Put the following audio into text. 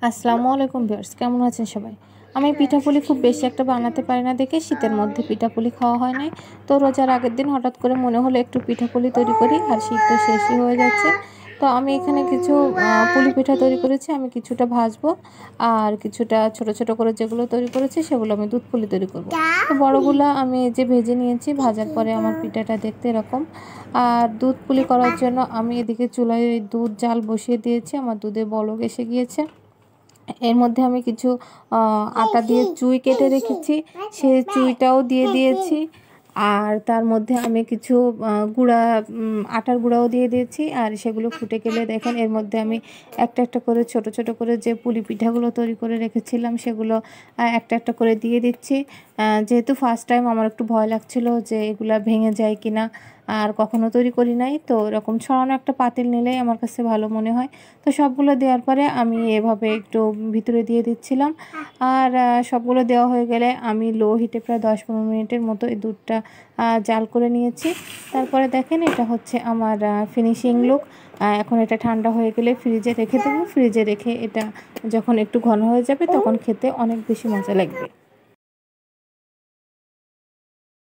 আসসালামু আলাইকুম ভিউয়ার্স, কেমন আছেন সবাই? আমি পিঠাপুলি খুব বেশি একটা বানাতে পারি না দেখে শীতের মধ্যে পিঠাপুলি খাওয়া হয় নাই। তো রোজার আগের দিন হঠাৎ করে মনে হলো একটু পিঠাপুলি তৈরি করি, আর শীত তো শেষই হয়ে যাচ্ছে। তো আমি এখানে কিছু পুলি পিঠা তৈরি করেছি। আমি কিছুটা ভাজবো আর কিছুটা ছোট ছোট করে যেগুলো তৈরি করেছি সেগুলো আমি দুধ পুলি তৈরি করব। তো বড়গুলা আমি এই যে ভেজে নিয়েছি, ভাজার পরে আমার পিঠাটা দেখতে এরকম। আর দুধ পুলি করার জন্য আমি এদিকে চুলায় দুধ জাল বসিয়ে দিয়েছি। আমার দুধে বলক এসে গিয়েছে। এর মধ্যে আমি কিছু আটা দিয়ে চুই কেটে রেখেছি, সেই চুইটাও দিয়ে দিয়েছি। আর তার মধ্যে আমি কিছু আটার গুঁড়াও দিয়ে দিয়েছি। আর সেগুলো ফুটে গেলে দেখেন এর মধ্যে আমি একটা একটা করে ছোট ছোট করে যে পুলি পিঠাগুলো তৈরি করে রেখেছিলাম সেগুলো একটা একটা করে দিয়ে দিচ্ছি। যেহেতু ফার্স্ট টাইম আমার একটু ভয় লাগছিল যে এগুলা ভেঙে যায় কিনা, আর কখনো তৈরি করি নাই। তো এরকম ছড়ানো একটা পাতিল নিলেই আমার কাছে ভালো মনে হয়। তো সবগুলো দেওয়ার পরে আমি এভাবে একটু ভিতরে দিয়ে দিচ্ছিলাম। আর সবগুলো দেওয়া হয়ে গেলে আমি লো হিটে প্রায় 10-15 মিনিটের মতো এই দুধটা জাল করে নিয়েছি। তারপরে দেখেন এটা হচ্ছে আমার ফিনিশিং লুক। এখন এটা ঠান্ডা হয়ে গেলে ফ্রিজে রেখে দেবো। ফ্রিজে রেখে এটা যখন একটু ঘন হয়ে যাবে তখন খেতে অনেক বেশি মজা লাগবে।